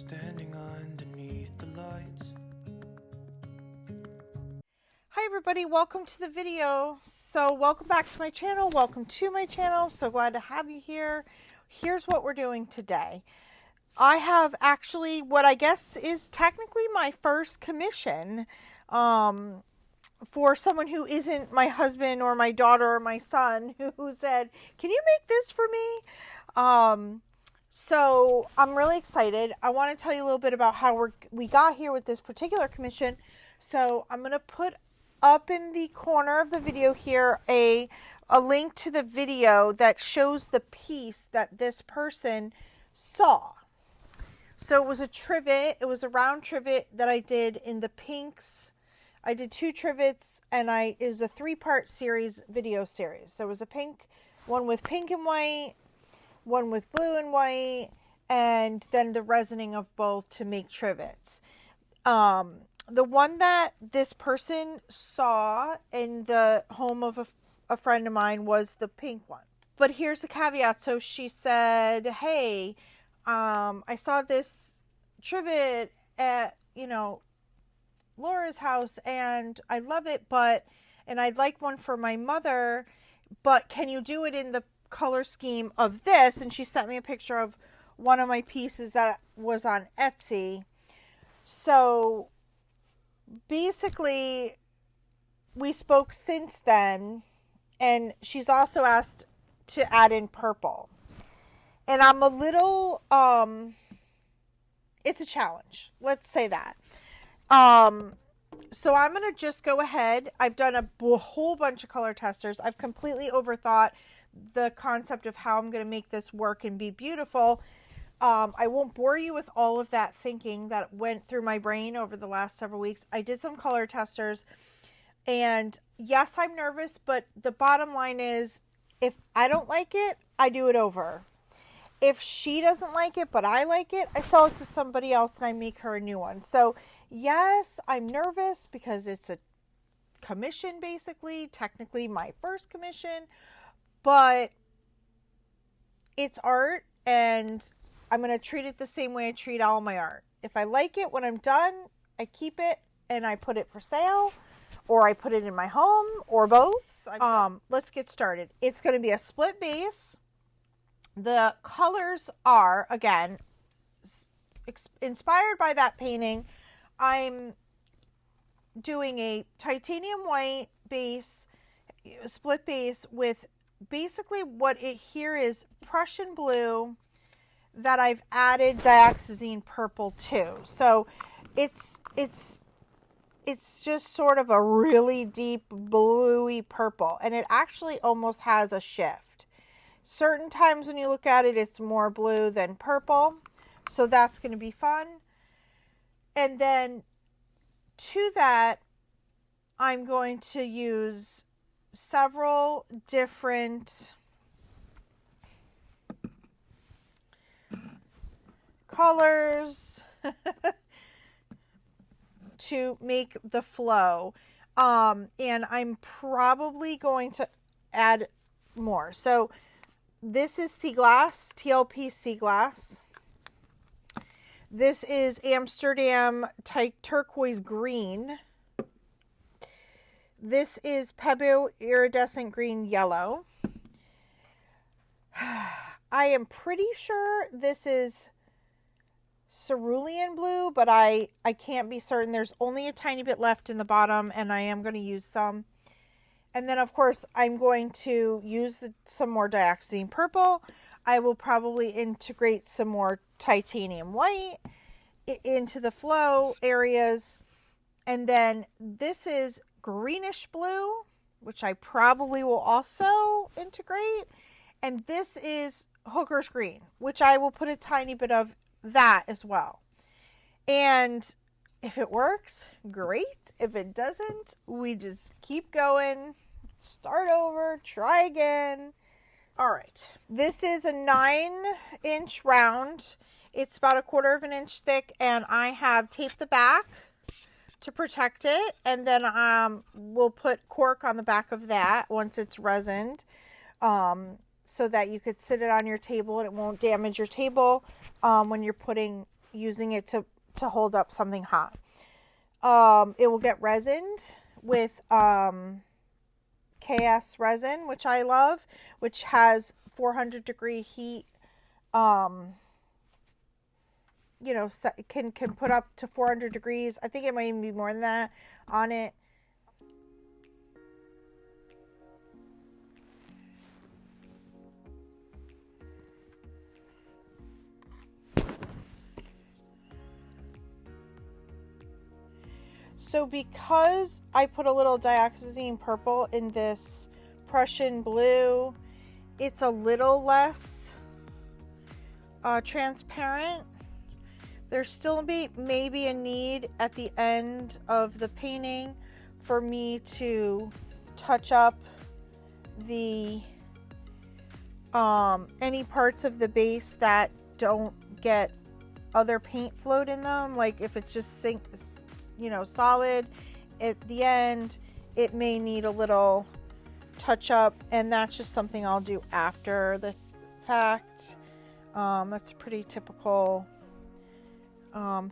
standing underneath the lights. Hi everybody, welcome to the video. So welcome back to my channel. Welcome to my channel. So glad to have you here. Here's what we're doing today. I have actually what I guess is technically my first commission for someone who isn't my husband or my daughter or my son, who said, can you make this for me? So I'm really excited. I want to tell you a little bit about how we got here with this particular commission. So I'm going to put up in the corner of the video here a link to the video that shows the piece that this person saw. So it was a trivet. It was a round trivet that I did in the pinks. I did 2 trivets, and it was a 3-part series, video series. So it was a pink, one with pink and white, one with blue and white, and then the resining of both to make trivets. The one that this person saw in the home of a friend of mine was the pink one. But here's the caveat. So she said, hey, I saw this trivet at, Laura's house, and I love it, and I'd like one for my mother, but can you do it in the color scheme of this? And she sent me a picture of one of my pieces that was on Etsy. So basically we spoke since then, and she's also asked to add in purple, and I'm a little it's a challenge, let's say that. So I'm going to just go ahead. I've done a whole bunch of color testers. I've completely overthought the concept of how I'm going to make this work and be beautiful. I won't bore you with all of that thinking that went through my brain over the last several weeks. I did some color testers, and yes, I'm nervous, but the bottom line is, if I don't like it, I do it over. If she doesn't like it, but I like it, I sell it to somebody else and I make her a new one. So yes, I'm nervous because it's a commission, basically, technically my first commission, but it's art, and I'm going to treat it the same way I treat all my art. If I like it when I'm done, I keep it and I put it for sale, or I put it in my home, or both. Let's get started. It's going to be a split base. The colors are, again, inspired by that painting. I'm doing a titanium white base, split base, with basically what it here is Prussian blue that I've added dioxazine purple to. So it's just sort of a really deep bluey purple, and it actually almost has a shift. Certain times when you look at it, it's more blue than purple. So that's going to be fun. And then to that, I'm going to use several different colors to make the flow. And I'm probably going to add more. So this is sea glass, TLP sea glass. This is Amsterdam turquoise green. This is Pebeo iridescent green yellow. I am pretty sure this is cerulean blue, but I can't be certain. There's only a tiny bit left in the bottom, and I am going to use some. And then, of course, I'm going to use some more dioxazine purple. I will probably integrate some more titanium white into the flow areas. And then this is greenish blue, which I probably will also integrate. And this is hooker's green, which I will put a tiny bit of that as well. And if it works, great. If it doesn't, we just keep going, start over, try again. All right. This is a 9-inch round. It's about 1/4 inch thick, and I have taped the back to protect it. And then we'll put cork on the back of that once it's resined, so that you could sit it on your table and it won't damage your table when you're putting using it to hold up something hot. It will get resined with KS resin, which I love, which has 400-degree heat. You know, can put up to 400 degrees. I think it might even be more than that on it. So because I put a little dioxazine purple in this Prussian blue, it's a little less transparent. There's still maybe a need at the end of the painting for me to touch up the any parts of the base that don't get other paint float in them. Like if it's just solid at the end, it may need a little touch up, and that's just something I'll do after the fact. That's a pretty typical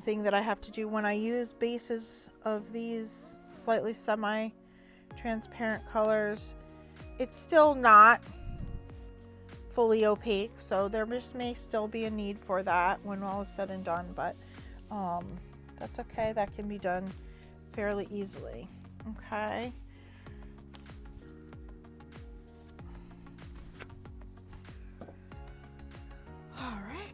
thing that I have to do when I use bases of these slightly semi-transparent colors. It's still not fully opaque, so there just may still be a need for that when all is said and done, but that's okay. That can be done fairly easily. Okay. All right.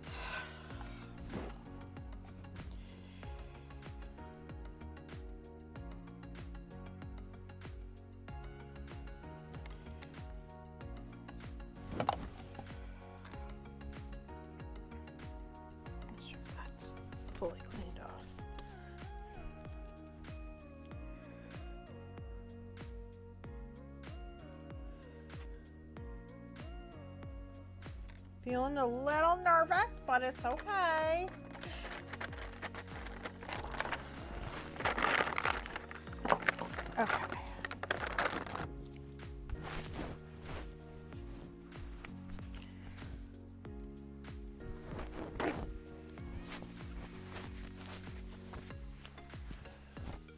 Make sure that's fully cleaned off. Feeling a little nervous, but it's okay. Okay.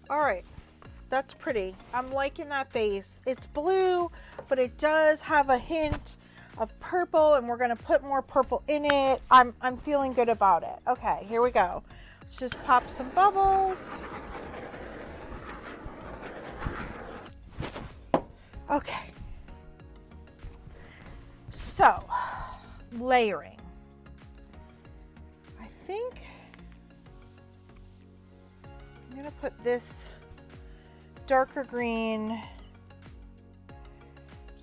All right, that's pretty. I'm liking that base. It's blue, but it does have a hint of purple, and we're gonna put more purple in it. I'm feeling good about it. Okay, here we go. Let's just pop some bubbles. Okay. So, layering. I think I'm gonna put this darker green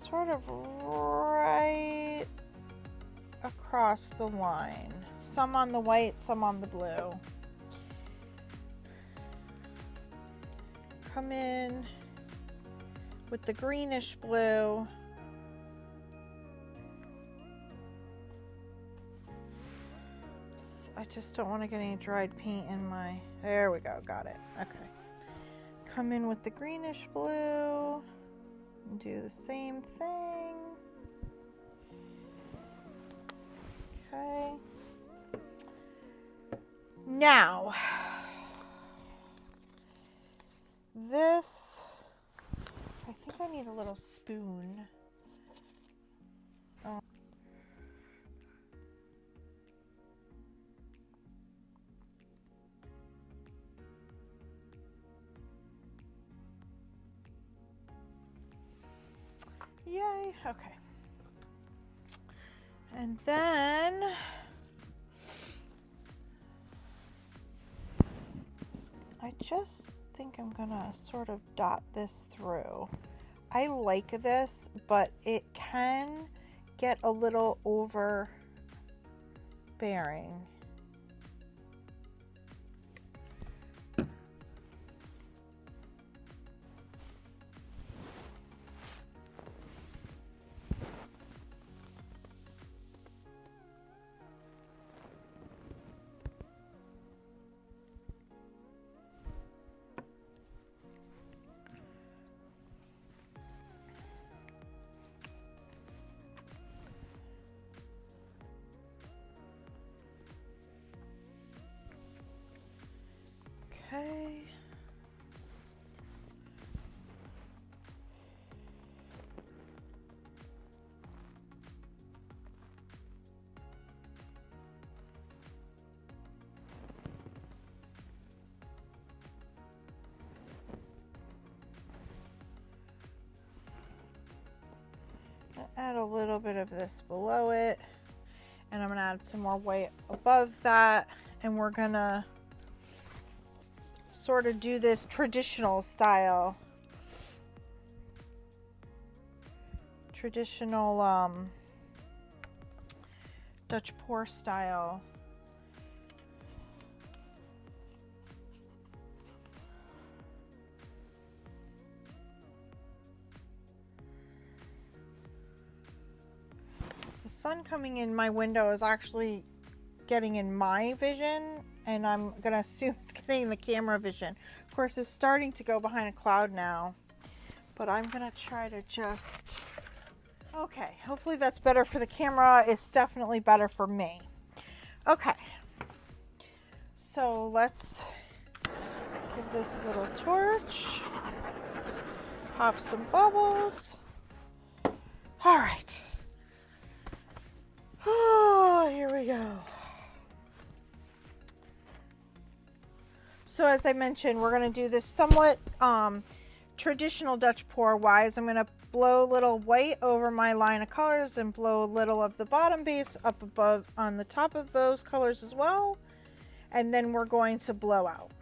sort of right across the line. Some on the white, some on the blue. Come in with the greenish blue. I just don't want to get any dried paint in my... There we go, got it. Okay. Come in with the greenish blue. And do the same thing. Okay. Now, this, I think I need a little spoon. Oh. Yay, okay. And then I just think I'm gonna sort of dot this through. I like this, but it can get a little overbearing. Okay. Add a little bit of this below it, and I'm gonna add some more white above that, and we're gonna sort of do this traditional style, Dutch pour style. The sun coming in my window is actually getting in my vision, and I'm gonna assume it's getting the camera vision. Of course, it's starting to go behind a cloud now, but I'm gonna try to just, okay, hopefully that's better for the camera. It's definitely better for me. Okay, so let's give this little torch, pop some bubbles. All right. Oh, here we go. So as I mentioned, we're going to do this somewhat traditional Dutch pour wise. I'm going to blow a little white over my line of colors and blow a little of the bottom base up above on the top of those colors as well. And then we're going to blow out.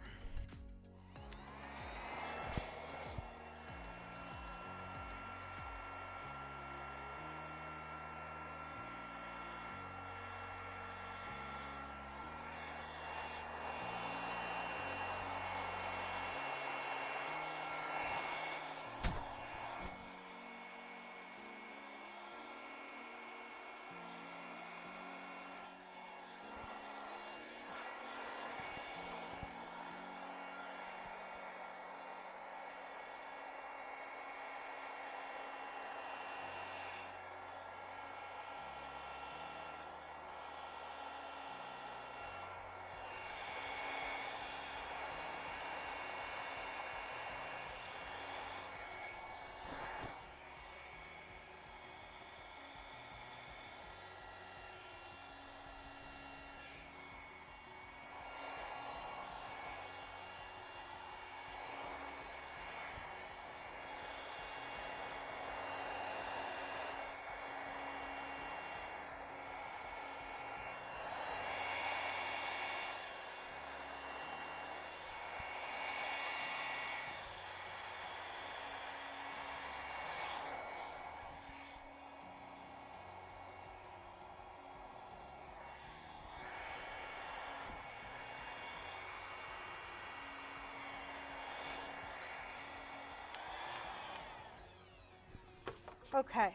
Okay.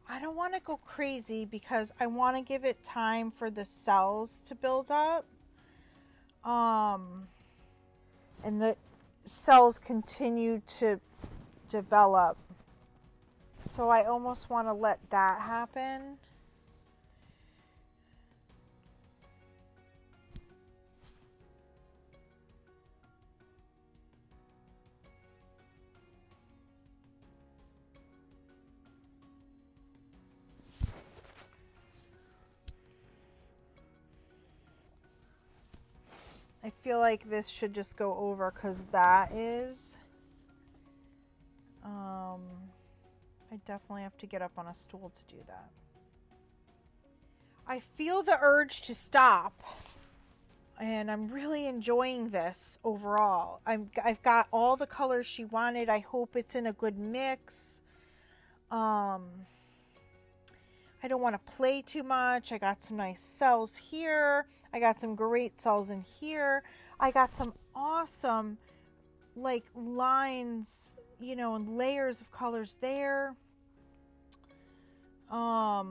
I don't want to go crazy because I want to give it time for the cells to build up. And the cells continue to develop. So I almost want to let that happen. I feel like this should just go over because that is, I definitely have to get up on a stool to do that. I feel the urge to stop, and I'm really enjoying this overall. I've got all the colors she wanted. I hope it's in a good mix. I don't want to play too much. I got some nice cells here. I got some great cells in here. I got some awesome like lines, you know, and layers of colors there. My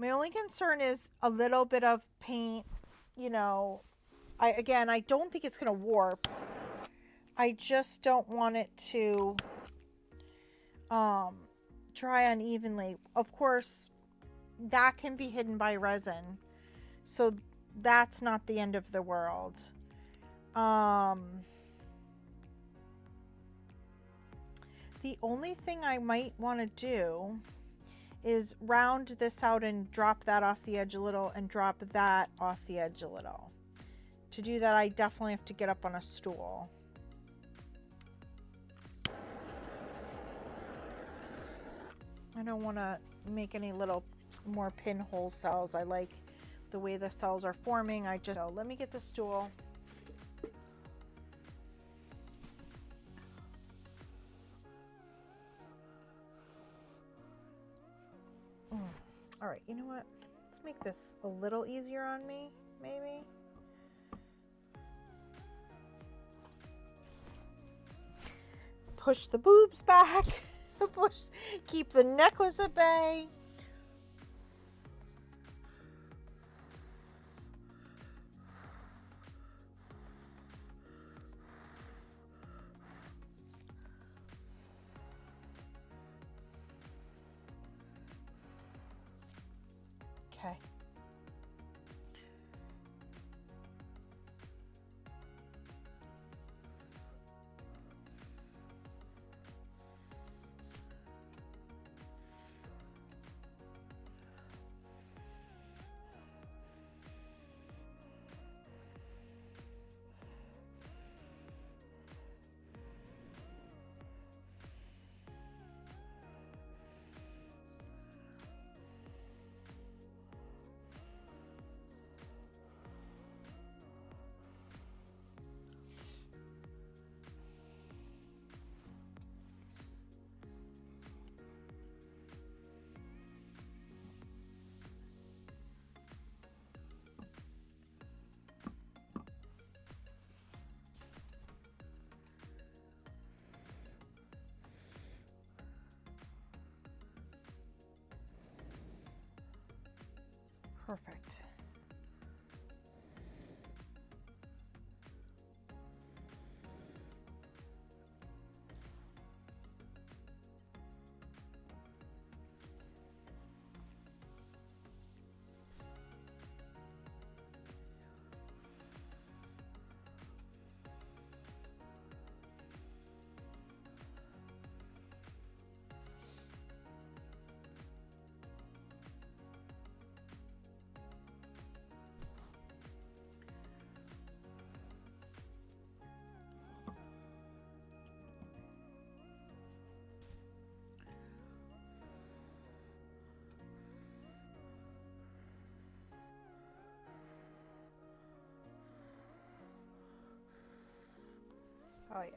only concern is a little bit of paint, you know. I don't think it's going to warp. I just don't want it to dry unevenly. Of course, that can be hidden by resin. So that's not the end of the world. The only thing I might want to do is round this out and drop that off the edge a little and drop that off the edge a little. To do that, I definitely have to get up on a stool. I don't want to make any little more pinhole cells. I like the way the cells are forming. So let me get the stool. All right, you know what? Let's make this a little easier on me, maybe. Push the boobs back. Keep the necklace at bay. Okay. Perfect. Oh yeah.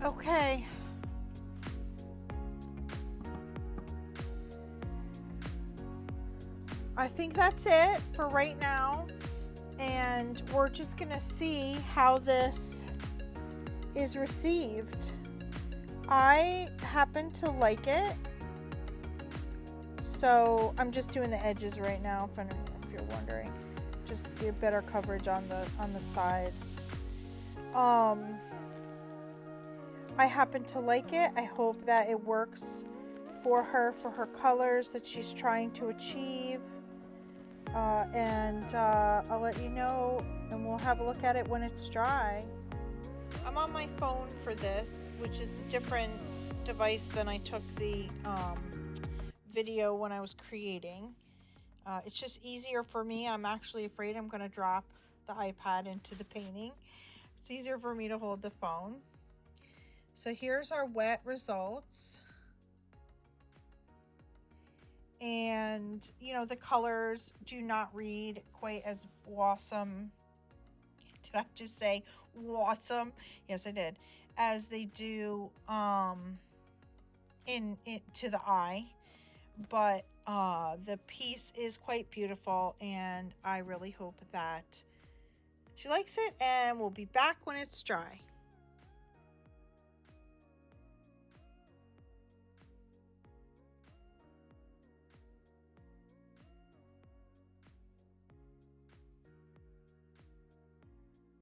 Okay. I think that's it for right now. And we're just gonna see how this is received. I happen to like it. So I'm just doing the edges right now, if you're wondering. Just get better coverage on the sides. I happen to like it. I hope that it works for her colors that she's trying to achieve. And I'll let you know, and we'll have a look at it when it's dry. I'm on my phone for this, which is a different device than I took the video when I was creating. It's just easier for me. I'm actually afraid I'm going to drop the iPad into the painting. It's easier for me to hold the phone. So here's our wet results. And, you know, the colors do not read quite as awesome. Did I just say awesome? Yes, I did. As they do in to the eye. But The piece is quite beautiful, and I really hope that she likes it, and we'll be back when it's dry.